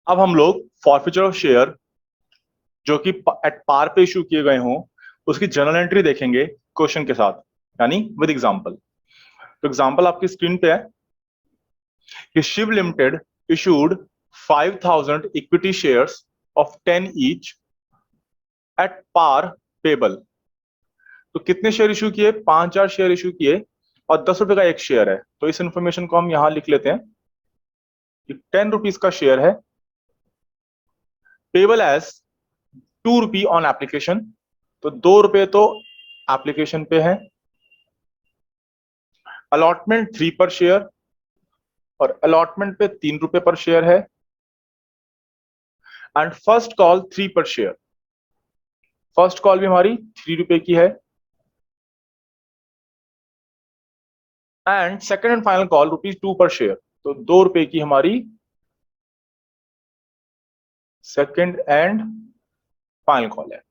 अब हम लोग फॉरफीचर ऑफ शेयर जो कि एट पार पे इशू किए गए हों उसकी जर्नल एंट्री देखेंगे क्वेश्चन के साथ, यानी विद एग्जांपल। तो एग्जांपल आपकी स्क्रीन पे है कि Shiv limited issued 5000 equity shares of 10 each at par payable. तो कितने शेयर इशू किए? 5000 शेयर इशू किए और 10 रुपए का एक शेयर है। तो इस इंफॉर्मेशन को हम यहां लिख लेते हैं कि 10 रुपीज का शेयर है, payable as 2 rupee on application. तो 2 रुपए तो एप्लीकेशन पे है। अलॉटमेंट 3 पर शेयर और अलॉटमेंट पे 3 रुपए पर शेयर है। एंड फर्स्ट कॉल 3 पर शेयर, फर्स्ट कॉल भी हमारी 3 रुपए की है। And second and final call ₹2 पर शेयर, तो 2 रुपए की हमारी सेकंड एंड फाइनल कॉल है।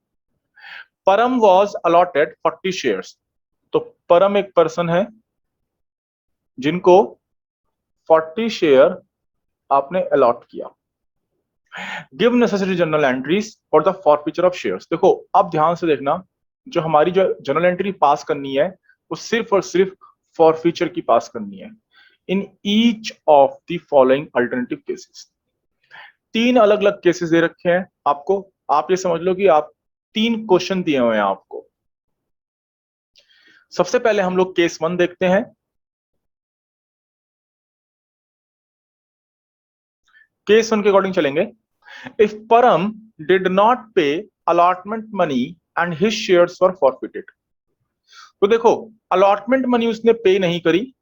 परम वॉज अलॉटेड 40 शेयर्स। तो परम एक पर्सन है जिनको 40 शेयर आपने अलॉट किया। Give necessary journal entries for the forfeiture of shares. देखो अब ध्यान से देखना, जो हमारी जो जर्नल एंट्री पास करनी है वो सिर्फ और सिर्फ फॉरफीचर की पास करनी है। In each of the following alternative cases. 3 अलग अलग केसेस दे रखे हैं आपको। आप ये समझ लो कि आप 3 क्वेश्चन दिए हुए हैं आपको। सबसे पहले हम लोग केस 1 देखते हैं। केस 1 के अकॉर्डिंग चलेंगे। If Param did not pay allotment money and his shares were forfeited. तो देखो अलॉटमेंट मनी उसने पे नहीं करी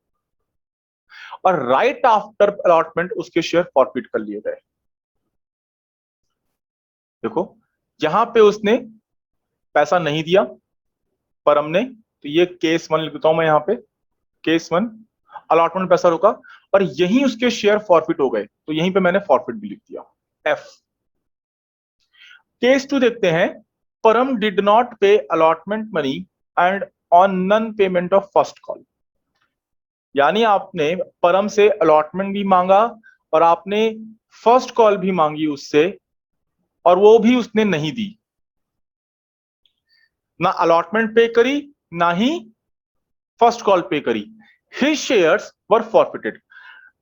और राइट आफ्टर अलॉटमेंट उसके शेयर फॉरफिट कर लिए गए। देखो यहां पे उसने पैसा नहीं दिया परम ने, तो ये केस 1 लिखता हूं मैं यहां पे। केस 1 अलॉटमेंट पैसा रुका और यहीं उसके शेयर फॉरफिट हो गए, तो यहीं पे मैंने फॉरफिट भी लिख दिया एफ। केस 2 देखते हैं। Param did not pay allotment money and on non payment of first call. यानी आपने परम से अलॉटमेंट भी मांगा और आपने फर्स्ट कॉल भी मांगी उससे और वो भी उसने नहीं दी। ना अलॉटमेंट पे करी ना ही फर्स्ट कॉल पे करी। हिज शेयर्स वर फॉरफिटेड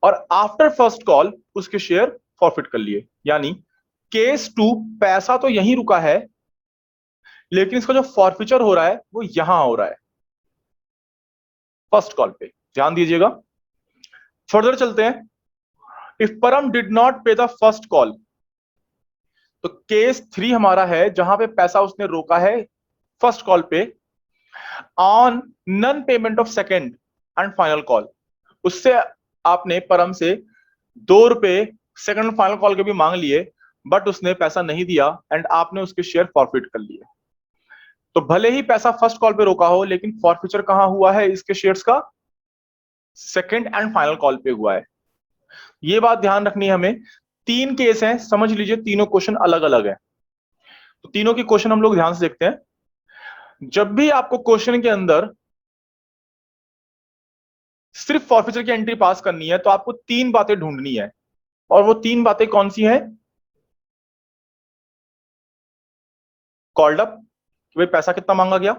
और आफ्टर फर्स्ट कॉल उसके शेयर फॉरफिट कर लिए। यानी केस 2 पैसा तो यहीं रुका है लेकिन इसका जो फॉरफिचर हो रहा है वो यहां हो रहा है, फर्स्ट कॉल पे। ध्यान दीजिएगा। फर्दर चलते हैं। If Param did not pay the first call, तो केस 3 हमारा है जहां पे पैसा उसने रोका है फर्स्ट कॉल पे। On non payment of second and final call, उससे आपने परम से 2 रुपए सेकंड फाइनल कॉल के भी मांग लिए बट उसने पैसा नहीं दिया एंड आपने उसके शेयर फॉरफिट कर लिए। तो भले ही पैसा फर्स्ट कॉल पे रोका हो लेकिन फॉरफिचर कहां हुआ है इसके शेयर्स का? सेकंड एंड फाइनल कॉल पे हुआ है। ये बात ध्यान रखनी है हमें। 3 केस हैं, समझ लीजिए तीनों क्वेश्चन अलग अलग है। तो तीनों के क्वेश्चन हम लोग ध्यान से देखते हैं। जब भी आपको क्वेश्चन के अंदर सिर्फ फॉरफिचर की एंट्री पास करनी है तो आपको 3 बातें ढूंढनी है। और वो 3 बातें कौन सी हैं? कॉल्ड अप, कि भाई पैसा कितना मांगा गया।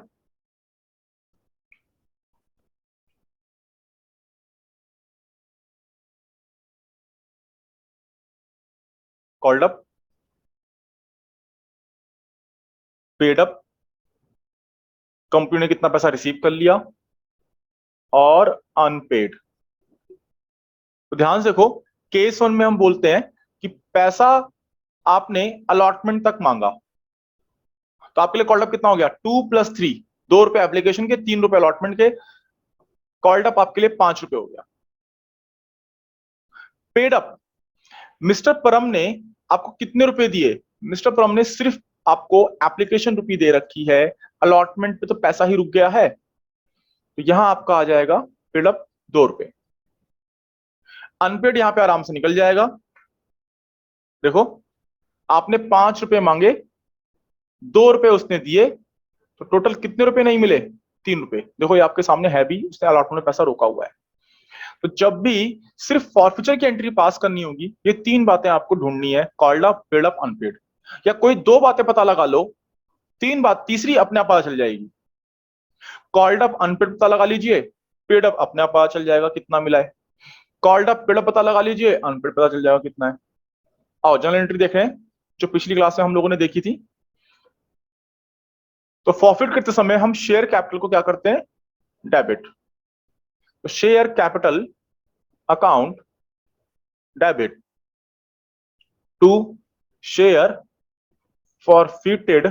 Called up, paid up, company ने कितना पैसा रिसीव कर लिया, और अनपेड। तो ध्यान से देखो, केस 1 में हम बोलते हैं कि पैसा आपने अलॉटमेंट तक मांगा, तो आपके लिए कॉल्ड अप कितना हो गया? 2 + 3, 2 रुपए एप्लीकेशन के, 3 रुपए अलॉटमेंट के। कॉल्ड अप आपके लिए 5 रुपए हो गया। पेड अप, मिस्टर परम ने आपको कितने रुपए दिए? मिस्टर परम ने सिर्फ आपको एप्लीकेशन रुपी दे रखी है, अलॉटमेंट पे तो पैसा ही रुक गया है, तो यहां आपका आ जाएगा पेड अप 2 रुपए। अनपेड यहां पे आराम से निकल जाएगा। देखो आपने 5 रुपए मांगे, 2 रुपए उसने दिए, तो टोटल कितने रुपए नहीं मिले? 3 रुपए। देखो ये आपके सामने है भी, उसने अलॉटमेंट में पैसा रोका हुआ है। तो जब भी सिर्फ फॉरफीचर की एंट्री पास करनी होगी, ये तीन बातें आपको ढूंढनी है, called up, paid up, unpaid, या कोई दो बातें पता लगा लो, तीन बात तीसरी अपने आप पता चल जाएगी। कॉल्ड अप अनपेड पता लगा लीजिए, पेड अप अपने आप पता चल जाएगा कितना मिला है, कॉल्ड अप पेड अप पता लगा लीजिए, अनपेड पता चल जाएगा कितना है। आओ जर्नल एंट्री देख रहे हैं जो पिछली क्लास में हम लोगों ने देखी थी। तो फॉरफिट करते समय हम शेयर कैपिटल को क्या करते हैं, डेबिट। तो share capital account debit to share forfeited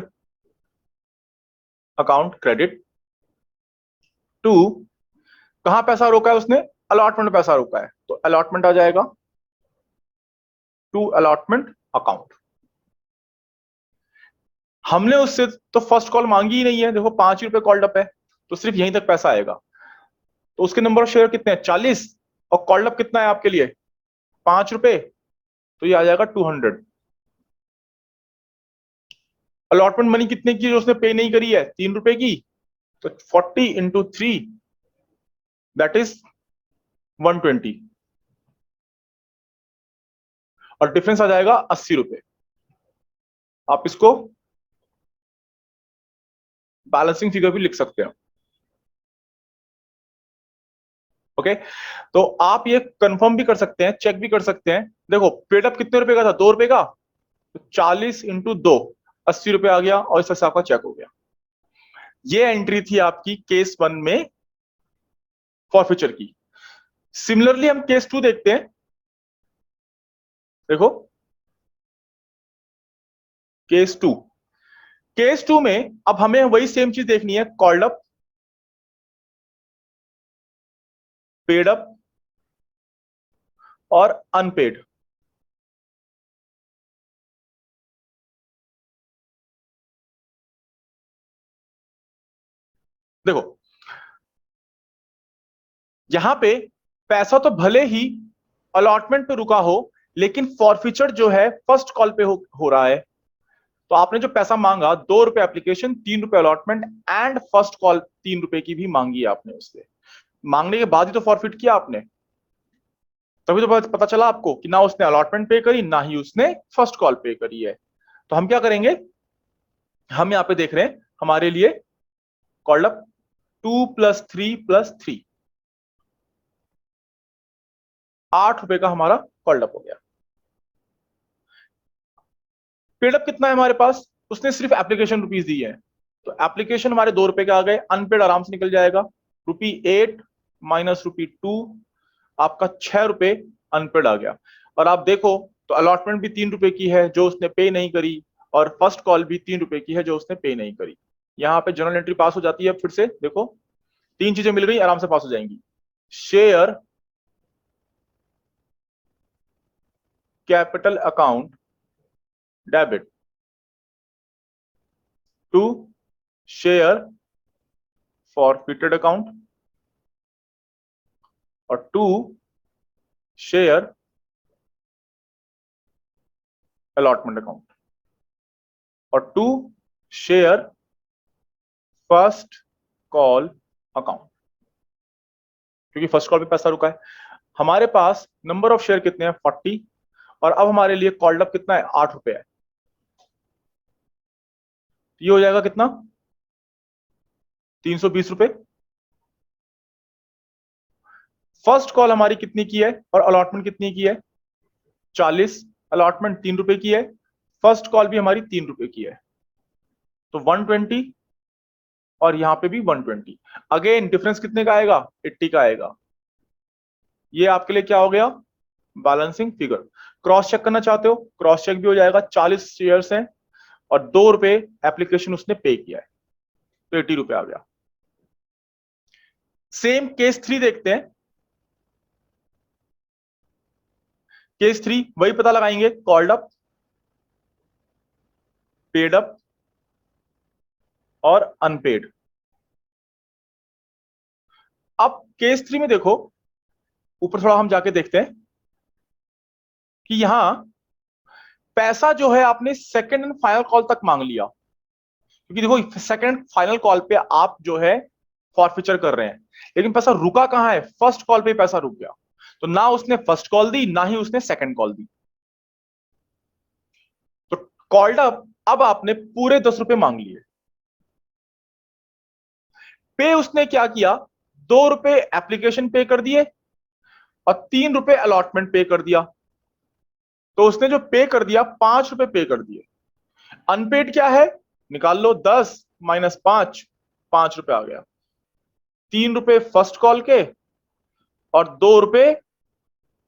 account credit to, कहां पैसा रोका है उसने, अलॉटमेंट में पैसा रोका है, तो अलॉटमेंट आ जाएगा, टू अलॉटमेंट अकाउंट। हमने उससे तो फर्स्ट कॉल मांगी ही नहीं है, देखो 5 रुपए कॉल्ड अप है, तो सिर्फ यहीं तक पैसा आएगा। तो उसके नंबर ऑफ शेयर कितने हैं, 40, और कॉल्ड अप कितना है आपके लिए, 5 रुपए, तो ये आ जाएगा 200। अलॉटमेंट मनी कितने की जो उसने पे नहीं करी है, 3 रुपए की, तो 40 इंटू 3 दैट इज 120, और डिफरेंस आ जाएगा 80 रुपए। आप इसको बैलेंसिंग फिगर भी लिख सकते हैं। ओके, तो आप ये कंफर्म भी कर सकते हैं, चेक भी कर सकते हैं। देखो पेडअप कितने रुपए का था, 2 रुपए का, तो 40 इंटू 2 80 रुपए आ गया, और इस हिसाब का चेक हो गया। ये एंट्री थी आपकी केस 1 में फॉरफीचर की। सिमिलरली हम केस 2 देखते हैं। देखो केस 2 में अब हमें वही सेम चीज देखनी है, कॉल्ड अप, पेड अप और अनपेड। देखो यहां पे पैसा तो भले ही अलॉटमेंट पे रुका हो, लेकिन फॉरफीचर जो है फर्स्ट कॉल पे हो रहा है। तो आपने जो पैसा मांगा, 2 रुपए एप्लीकेशन, 3 रुपए अलॉटमेंट एंड फर्स्ट कॉल 3 रुपए की भी मांगी है आपने उससे। मांगने के बाद ही तो फॉरफिट किया आपने, तभी तो पता चला आपको कि ना उसने अलॉटमेंट पे करी, ना ही उसने फर्स्ट कॉल पे करी है। तो हम क्या करेंगे, हम यहां पे देख रहे हैं हमारे लिए कॉल्ड अप 2 + 3 + 3, 8 रुपए का हमारा कॉल्ड अप हो गया। पेडअप कितना है हमारे पास, उसने सिर्फ एप्लीकेशन रुपीज दी है, तो एप्लीकेशन हमारे 2 रुपए के आ गए, अनपेड आराम से निकल जाएगा, ₹8 माइनस ₹2, आपका 6 रुपए अनपेड आ गया। और आप देखो तो अलॉटमेंट भी 3 रुपए की है जो उसने पे नहीं करी, और फर्स्ट कॉल भी 3 रुपए की है जो उसने पे नहीं करी। यहां पे जनरल एंट्री पास हो जाती है। फिर से देखो तीन चीजें मिल गई, आराम से पास हो जाएंगी। Share capital account debit to share forfeited account, और टू शेयर अलॉटमेंट अकाउंट, और to share first call account, क्योंकि फर्स्ट कॉल पे पैसा रुका है। हमारे पास नंबर ऑफ शेयर कितने हैं, 40, और अब हमारे लिए कॉल्ड अप कितना है, 8 रुपए है। ये हो जाएगा कितना, 320 रुपए। फर्स्ट कॉल हमारी कितनी की है और अलॉटमेंट कितनी की है, 40, अलॉटमेंट 3 रुपए की है, फर्स्ट कॉल भी हमारी 3 रुपए की है, तो 120, और यहां पे भी 120। अगेन डिफरेंस कितने का आएगा, 80 का आएगा। ये आपके लिए क्या हो गया, बैलेंसिंग फिगर। क्रॉस चेक करना चाहते हो, क्रॉस चेक भी हो जाएगा, 40 शेयर्स हैं और 2 रुपए एप्लीकेशन उसने पे किया है, तो 80 रुपए आ गया। सेम केस 3 देखते हैं। केस 3 वही पता लगाएंगे, कॉल्ड अप, पेड अप और अनपेड। अब केस 3 में देखो, ऊपर थोड़ा हम जाके देखते हैं कि यहां पैसा जो है आपने सेकंड एंड फाइनल कॉल तक मांग लिया, क्योंकि देखो सेकंड फाइनल कॉल पे आप जो है फॉरफीचर कर रहे हैं, लेकिन पैसा रुका कहां है, फर्स्ट कॉल पे पैसा रुक गया। तो ना उसने फर्स्ट कॉल दी ना ही उसने सेकंड कॉल दी। तो कॉल्ड अप, अब आपने पूरे 10 रुपए मांग लिए। पे उसने क्या किया, 2 रुपए एप्लीकेशन पे कर दिए और 3 रुपए अलॉटमेंट पे कर दिया। तो उसने जो पे कर दिया 5 रुपए पे कर दिए। अनपेड क्या है, निकाल लो, 10 - 5, 5 रुपए आ गया। 3 रुपए फर्स्ट कॉल के और 2 रुपए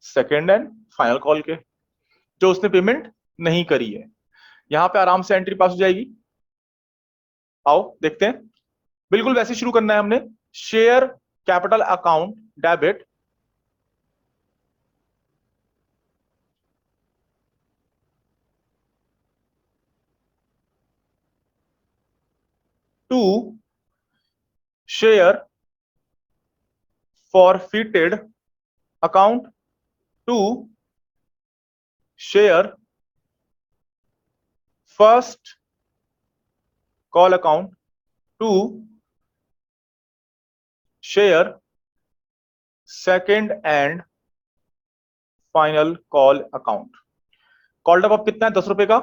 सेकेंड एंड फाइनल कॉल के, जो उसने पेमेंट नहीं करी है। यहां पे आराम से एंट्री पास हो जाएगी। आओ देखते हैं। बिल्कुल वैसे शुरू करना है हमने। Share capital account debit to share forfeited account to share first call account to share second and final call account. Called up कितना है, 10 रुपए का,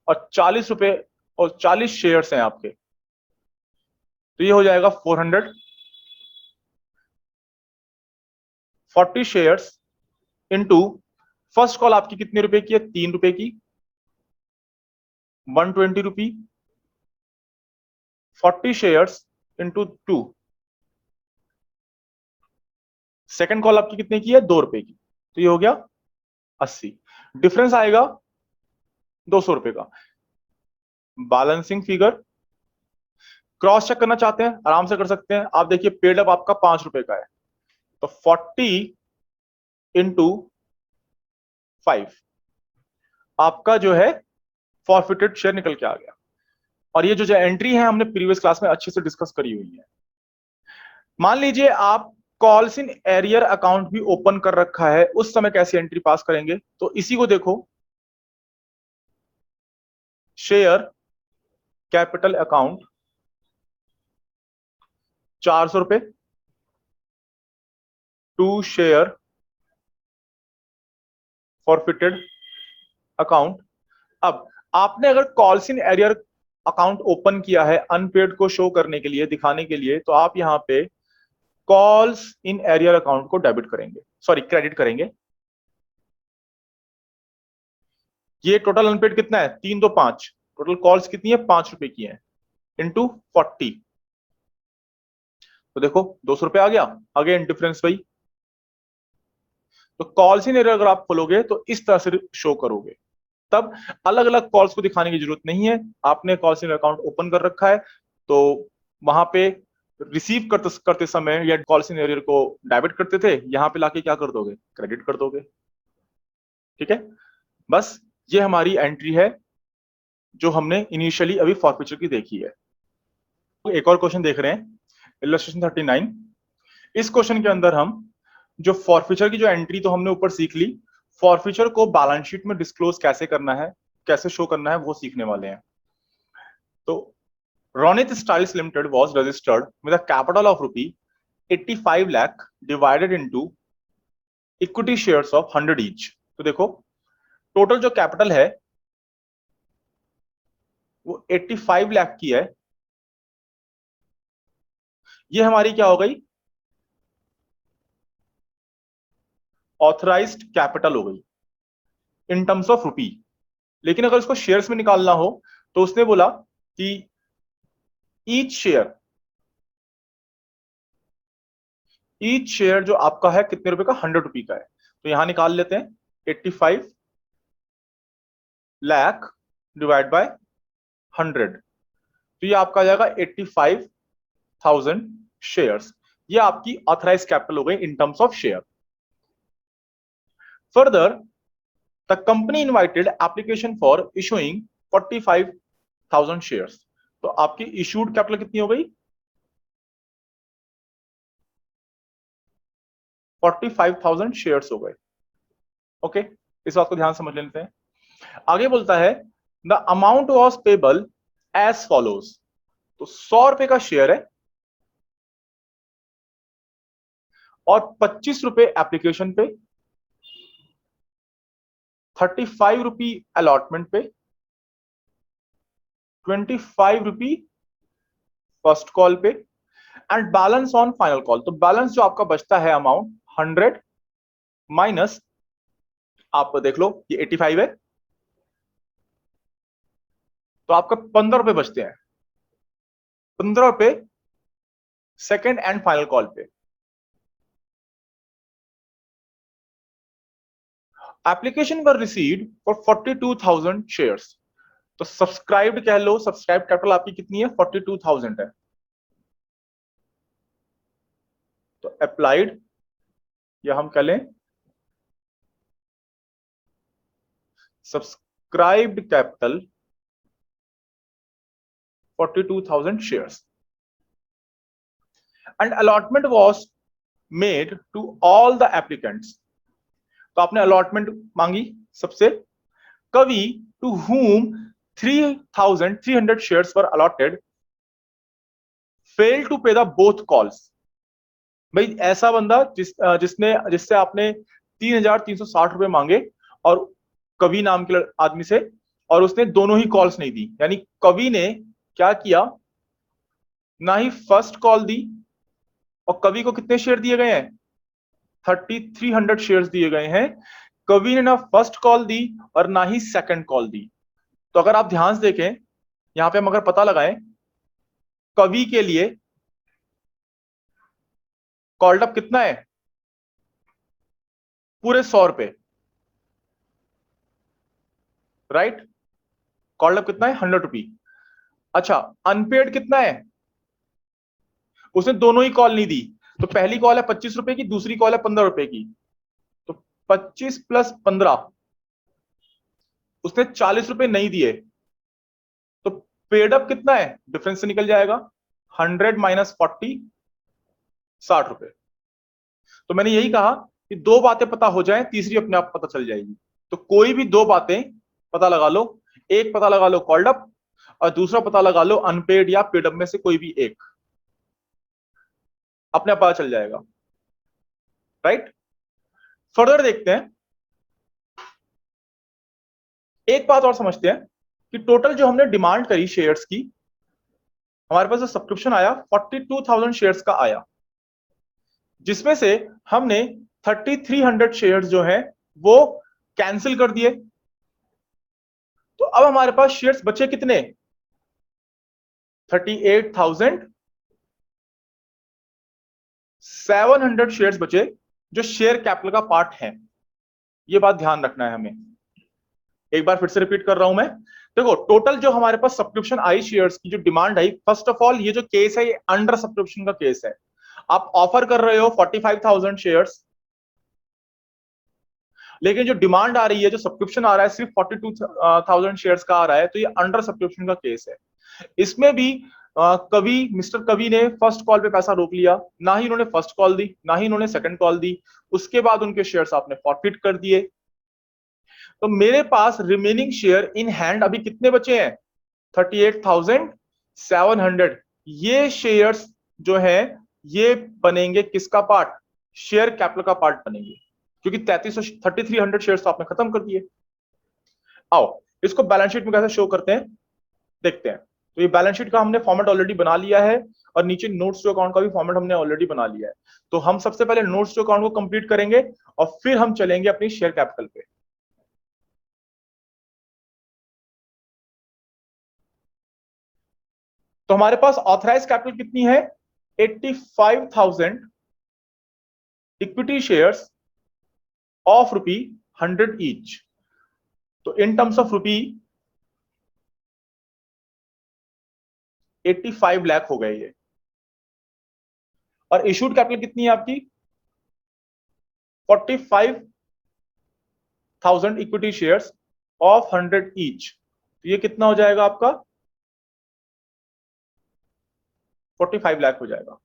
और 40 रुपए और 40 शेयर्स हैं आपके, तो ये हो जाएगा 400। 40 शेयर्स इंटू फर्स्ट कॉल आपकी कितने रुपए की है, 3 रुपए की, 120 रुपी। 40 शेयर्स इंटू 2, सेकेंड कॉल आपकी कितने की है, 2 रुपए की, तो ये हो गया 80। डिफरेंस आएगा 200 रुपए का। बैलेंसिंग फिगर क्रॉस चेक करना चाहते हैं, आराम से कर सकते हैं। आप देखिए पेड अप आपका 5 रुपए का है, तो 40 इंटू 5 आपका जो है फॉरफिटेड शेयर निकल के आ गया। और ये जो एंट्री है हमने प्रीवियस क्लास में अच्छे से डिस्कस करी हुई है। मान लीजिए आप कॉल्स इन एरियर अकाउंट भी ओपन कर रखा है, उस समय कैसे एंट्री पास करेंगे, तो इसी को देखो। शेयर कैपिटल अकाउंट 400 रुपए टू शेयर फॉरफिटेड अकाउंट। अब आपने अगर calls in arrear account open किया है अनपेड को शो करने के लिए, दिखाने के लिए, तो आप यहां पे कॉल्स इन एरियर अकाउंट को डेबिट करेंगे, सॉरी क्रेडिट करेंगे। ये टोटल अनपेड कितना है, 3 2 5, टोटल कॉल्स कितनी है, 5 रुपए की है, इंटू 40, तो देखो 200 रुपए आ गया। अगेन डिफरेंस वही। तो कॉल्स इन एरियर अगर आप खोलोगे तो इस तरह से शो करोगे, तब अलग अलग कॉल्स को दिखाने की जरूरत नहीं है। आपने कॉल्स इन अकाउंट ओपन कर रखा है, तो वहां पे रिसीव करते करते समय या कॉल्स इन एरियर को डेबिट करते थे, यहां पे लाके क्या कर दोगे, क्रेडिट कर दोगे। ठीक है, बस ये हमारी एंट्री है जो हमने इनिशियली अभी फॉरफीचर की देखी है। एक और क्वेश्चन देख रहे हैं, इलस्ट्रेशन 39। इस क्वेश्चन के अंदर हम जो फॉरफीचर की जो एंट्री तो हमने ऊपर सीख ली, फॉरफीचर को बैलेंस शीट में डिस्क्लोज कैसे करना है, कैसे शो करना है, वो सीखने वाले हैं। तो Ronit styles limited was registered with a capital of ₹85 lakh divided into equity shares of 100 each. तो देखो टोटल जो कैपिटल है वो 85 लाख की है। ये हमारी क्या हो गई, ऑथराइज्ड कैपिटल हो गई इन टर्म्स ऑफ रुपी। लेकिन अगर इसको शेयर्स में निकालना हो तो उसने बोला कि ईच शेयर जो आपका है कितने रुपए का, 100 रुपी का है। तो यहां निकाल लेते हैं 85 लाख डिवाइड बाय 100, तो ये आपका आ जाएगा 85,000 शेयर्स। ये आपकी ऑथराइज कैपिटल हो गई इन terms of share. Further the company invited application for issuing 45,000 shares. तो आपकी इशूड कैपिटल कितनी हो गई, 45,000 शेयर्स हो गए। ओके, इस बात को ध्यान समझ लेते हैं। आगे बोलता है the amount was payable as follows. तो 100 रुपए का शेयर है और 25 रुपए एप्लीकेशन पे, 35 रुपी अलॉटमेंट पे, 25 रुपी फर्स्ट कॉल पे and balance on final call. तो बैलेंस जो आपका बचता है अमाउंट 100 माइनस, आप देख लो ये 85 है, तो आपका 15 रुपए बचते हैं, 15 रुपए सेकेंड एंड फाइनल कॉल पे। Application were received for 42,000 shares. तो सब्सक्राइब्ड कह लो, सब्सक्राइब कैपिटल आपकी कितनी है, 42,000 है। तो अप्लाइड, या हम कह लें subscribed capital 42,000 shares and allotment was made to all the applicants। तो आपने अलॉटमेंट मांगी सबसे। कवि to whom 3,300 shares were allotted failed to pay the both calls। भाई ऐसा बंदा जिससे आपने 3,360 रुपए मांगे और कवि नाम के आदमी से, और उसने दोनों ही कॉल्स नहीं दी। यानी कवि ने क्या किया, ना ही फर्स्ट कॉल दी, और कवि को कितने शेयर दिए गए हैं, 3,300 शेयर्स दिए गए हैं। कवि ने ना फर्स्ट कॉल दी और ना ही सेकंड कॉल दी। तो अगर आप ध्यान से देखें, यहां पे हम अगर पता लगाएं, कवि के लिए कॉल्ड अप कितना है, पूरे 100 रुपए, राइट। कॉल्ड अप कितना है, 100 रुपी। अच्छा, अनपेड कितना है, उसने दोनों ही कॉल नहीं दी। तो पहली कॉल है 25 रुपए की, दूसरी कॉल है 15 रुपए की। तो 25 प्लस 15, उसने 40 रुपए नहीं दिए। तो पेड अप कितना है, डिफरेंस से निकल जाएगा, 100 माइनस 40, 60 रुपए। तो मैंने यही कहा कि दो बातें पता हो जाएं, तीसरी अपने आप पता चल जाएगी। तो कोई भी दो बातें पता लगा लो, एक पता लगा लो कॉल्ड अप, और दूसरा पता लगा लो अनपेड या पेड अप में से कोई भी एक, अपने आप पता चल जाएगा, राइट। फर्दर देखते हैं, एक बात और समझते हैं कि टोटल जो हमने डिमांड करी शेयर्स की, हमारे पास जो सब्सक्रिप्शन आया 42,000 शेयर्स का आया, जिसमें से हमने 3,300 शेयर्स जो हैं वो कैंसिल कर दिए। तो अब हमारे पास शेयर्स बचे कितने, 38,700 शेयर्स बचे, जो शेयर कैपिटल का पार्ट है। ये बात ध्यान रखना है हमें। एक बार फिर से रिपीट कर रहा हूं मैं। देखो, टोटल जो हमारे पास सब्सक्रिप्शन आई शेयर्स की, जो demand I, first of all ये जो केस है ये अंडर सब्सक्रिप्शन का केस है। आप ऑफर कर रहे हो 45,000 शेयर्स, लेकिन जो डिमांड आ रही है, जो सब्सक्रिप्शन आ रहा है सिर्फ 42,000 शेयर्स का आ रहा है, तो ये अंडर सब्सक्रिप्शन का केस है। इसमें भी कवि, मिस्टर कवि ने फर्स्ट कॉल पे पैसा रोक लिया, ना ही उन्होंने फर्स्ट कॉल दी, ना ही उन्होंने सेकंड कॉल दी। उसके बाद उनके शेयर्स आपने फॉरफिट कर दिए। तो मेरे पास रिमेनिंग शेयर इन हैंड अभी कितने बचे हैं, 38,700। ये शेयर्स जो है ये बनेंगे किसका पार्ट, शेयर कैपिटल का पार्ट बनेंगे, क्योंकि 3,300 शेयर्स तो आपने खत्म कर दिए। आओ इसको बैलेंस शीट में कैसे शो करते हैं देखते हैं। तो ये बैलेंस शीट का हमने फॉर्मेट ऑलरेडी बना लिया है, और नीचे नोट्स टू अकाउंट का भी फॉर्मेट हमने ऑलरेडी बना लिया है। तो हम सबसे पहले नोट्स टू अकाउंट को कंप्लीट करेंगे, और फिर हम चलेंगे अपनी शेयर कैपिटल पे। तो हमारे पास ऑथराइज कैपिटल कितनी है, 85,000 इक्विटी शेयर्स ऑफ ₹100 ईच। तो in terms of rupee 85 lakh हो गए ये। और इशूड कैपिटल कितनी है आपकी, 45,000 इक्विटी शेयर्स ऑफ 100 ईच। तो ये कितना हो जाएगा आपका, 45 लाख हो जाएगा।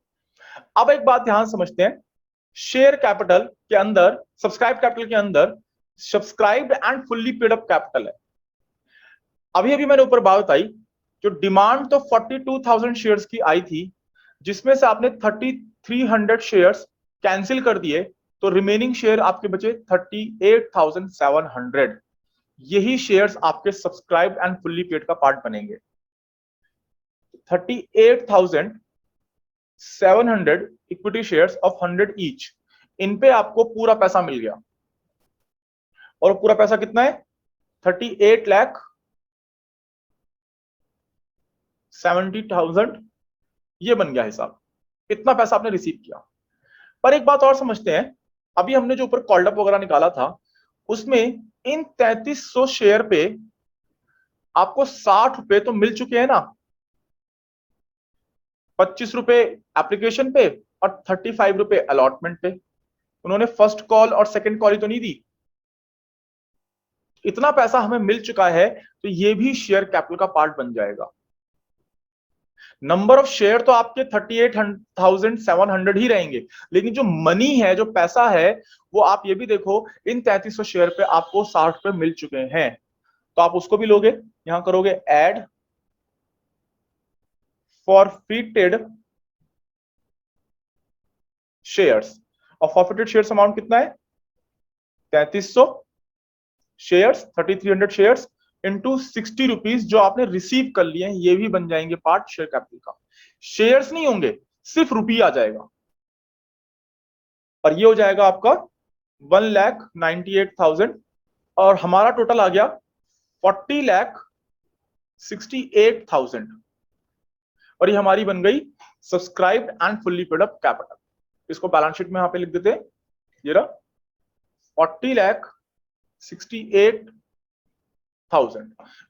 अब एक बात ध्यान समझते हैं, शेयर कैपिटल के अंदर, सब्सक्राइब कैपिटल के अंदर subscribed and fully paid up capital है। अभी अभी मैंने ऊपर बात बताई, जो डिमांड तो 42,000 शेयर्स की आई थी, जिसमें से आपने 3,300 शेयर्स कैंसिल कर दिए तो रिमेनिंग शेयर आपके बचे 38,700। यही शेयर्स आपके सब्सक्राइब्ड एंड फुल्ली पेड का पार्ट बनेंगे। 38,700 इक्विटी शेयर्स ऑफ 100 ईच, इन पे आपको पूरा पैसा मिल गया। और पूरा पैसा कितना है? 38,70,000। ये बन गया हिसाब, इतना पैसा आपने रिसीव किया। पर एक बात और समझते हैं, अभी हमने जो ऊपर कॉल्ड अप वगैरह निकाला था उसमें इन 3300 शेयर पे आपको 60 रुपए तो मिल चुके हैं ना, 25 रुपए एप्लीकेशन पे और 35 रुपए अलॉटमेंट पे। उन्होंने फर्स्ट कॉल और सेकंड कॉल ही तो नहीं दी। इतना पैसा हमें मिल चुका है तो ये भी शेयर कैपिटल का पार्ट बन जाएगा। नंबर ऑफ शेयर तो आपके 38,700 ही रहेंगे, लेकिन जो मनी है, जो पैसा है, वो आप ये भी देखो, इन 3300 शेयर पे आपको 60 रुपए मिल चुके हैं, तो आप उसको भी लोगे। यहां करोगे ऐड फॉरफिटेड शेयर्स, और फॉरफिटेड शेयर्स अमाउंट कितना है? 3300 शेयर्स, 3300 शेयर्स इंटू 60 रुपीज जो आपने रिसीव कर लिए हैं, ये भी बन जाएंगे पार्ट शेयर कैपिटल का। शेयर्स नहीं होंगे, सिर्फ रुपये आ जाएगा, और ये हो जाएगा आपका 1,98,000, और हमारा टोटल आ गया 40,68,000, और ये हमारी बन गई subscribed and fully paid up capital. इसको बैलेंस शीट में यहां पे लिख देते हैं, ये रहा 40,68,000।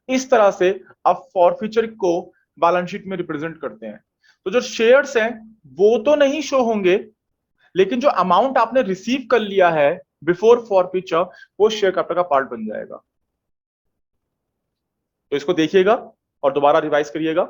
इस तरह से आप फॉरफीचर को बैलेंस शीट में रिप्रेजेंट करते हैं। तो जो शेयर्स हैं वो तो नहीं शो होंगे, लेकिन जो अमाउंट आपने रिसीव कर लिया है बिफोर फॉरफीचर, वो शेयर कैपिटल का पार्ट बन जाएगा। तो इसको देखिएगा और दोबारा रिवाइज करिएगा।